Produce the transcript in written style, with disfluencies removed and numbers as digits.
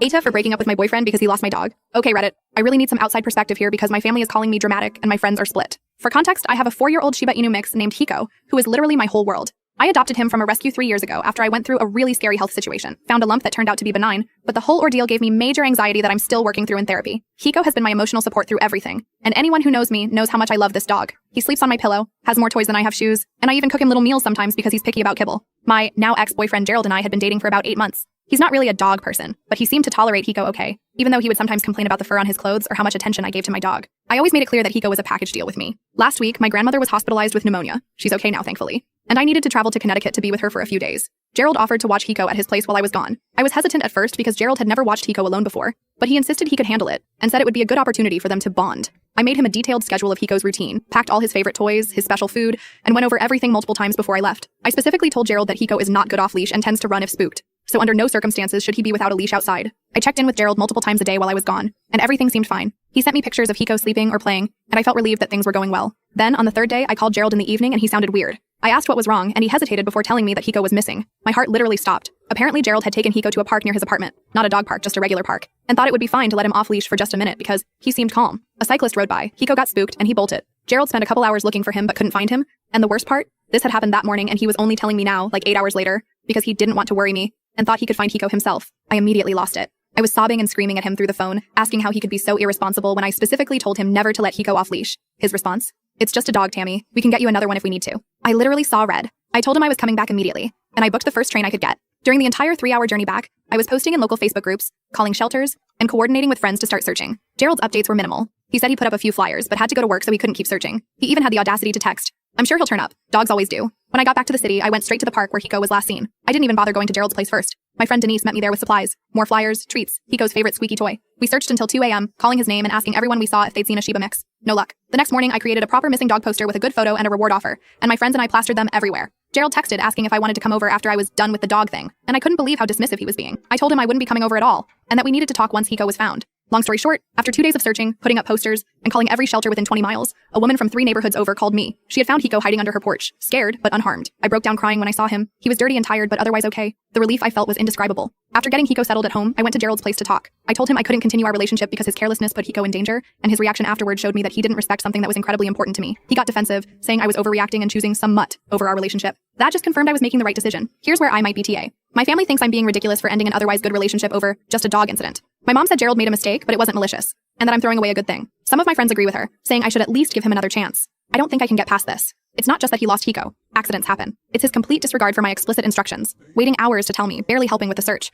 ATA for breaking up with my boyfriend because he lost my dog. Okay, Reddit. I really need some outside perspective here because my family is calling me dramatic and my friends are split. For context, I have a 4-year-old Shiba Inu mix named Hiko, who is literally my whole world. I adopted him from a rescue 3 years ago after I went through a really scary health situation, found a lump that turned out to be benign, but the whole ordeal gave me major anxiety that I'm still working through in therapy. Hiko has been my emotional support through everything, and anyone who knows me knows how much I love this dog. He sleeps on my pillow, has more toys than I have shoes, and I even cook him little meals sometimes because he's picky about kibble. My now ex-boyfriend Gerald and I had been dating for about 8 months. He's not really a dog person, but he seemed to tolerate Hiko okay, even though he would sometimes complain about the fur on his clothes or how much attention I gave to my dog. I always made it clear that Hiko was a package deal with me. Last week, my grandmother was hospitalized with pneumonia. She's okay now, thankfully. And I needed to travel to Connecticut to be with her for a few days. Gerald offered to watch Hiko at his place while I was gone. I was hesitant at first because Gerald had never watched Hiko alone before, but he insisted he could handle it and said it would be a good opportunity for them to bond. I made him a detailed schedule of Hiko's routine, packed all his favorite toys, his special food, and went over everything multiple times before I left. I specifically told Gerald that Hiko is not good off leash and tends to run if spooked, so under no circumstances should he be without a leash outside. I checked in with Gerald multiple times a day while I was gone, and everything seemed fine. He sent me pictures of Hiko sleeping or playing, and I felt relieved that things were going well. Then, on the third day, I called Gerald in the evening and he sounded weird. I asked what was wrong, and he hesitated before telling me that Hiko was missing. My heart literally stopped. Apparently, Gerald had taken Hiko to a park near his apartment, not a dog park, just a regular park, and thought it would be fine to let him off leash for just a minute because he seemed calm. A cyclist rode by, Hiko got spooked, and he bolted. Gerald spent a couple hours looking for him but couldn't find him, and the worst part? This had happened that morning and he was only telling me now, like 8 hours later, because he didn't want to worry me and thought he could find Hiko himself. I immediately lost it. I was sobbing and screaming at him through the phone, asking how he could be so irresponsible when I specifically told him never to let Hiko off leash. His response? It's just a dog, Tammy. We can get you another one if we need to. I literally saw red. I told him I was coming back immediately, and I booked the first train I could get. During the entire 3-hour journey back, I was posting in local Facebook groups, calling shelters, and coordinating with friends to start searching. Gerald's updates were minimal. He said he put up a few flyers, but had to go to work so he couldn't keep searching. He even had the audacity to text, "I'm sure he'll turn up. Dogs always do." When I got back to the city, I went straight to the park where Hiko was last seen. I didn't even bother going to Gerald's place first. My friend Denise met me there with supplies, more flyers, treats, Hiko's favorite squeaky toy. We searched until 2 a.m., calling his name and asking everyone we saw if they'd seen a Shiba mix. No luck. The next morning, I created a proper missing dog poster with a good photo and a reward offer, and my friends and I plastered them everywhere. Gerald texted asking if I wanted to come over after I was done with the dog thing, and I couldn't believe how dismissive he was being. I told him I wouldn't be coming over at all, and that we needed to talk once Hiko was found. Long story short, after 2 days of searching, putting up posters, and calling every shelter within 20 miles, a woman from 3 neighborhoods over called me. She had found Hiko hiding under her porch, scared but unharmed. I broke down crying when I saw him. He was dirty and tired but otherwise okay. The relief I felt was indescribable. After getting Hiko settled at home, I went to Gerald's place to talk. I told him I couldn't continue our relationship because his carelessness put Hiko in danger, and his reaction afterward showed me that he didn't respect something that was incredibly important to me. He got defensive, saying I was overreacting and choosing some mutt over our relationship. That just confirmed I was making the right decision. Here's where I might be TA. My family thinks I'm being ridiculous for ending an otherwise good relationship over just a dog incident. My mom said Gerald made a mistake, but it wasn't malicious, and that I'm throwing away a good thing. Some of my friends agree with her, saying I should at least give him another chance. I don't think I can get past this. It's not just that he lost Hiko. Accidents happen. It's his complete disregard for my explicit instructions, waiting hours to tell me, barely helping with the search.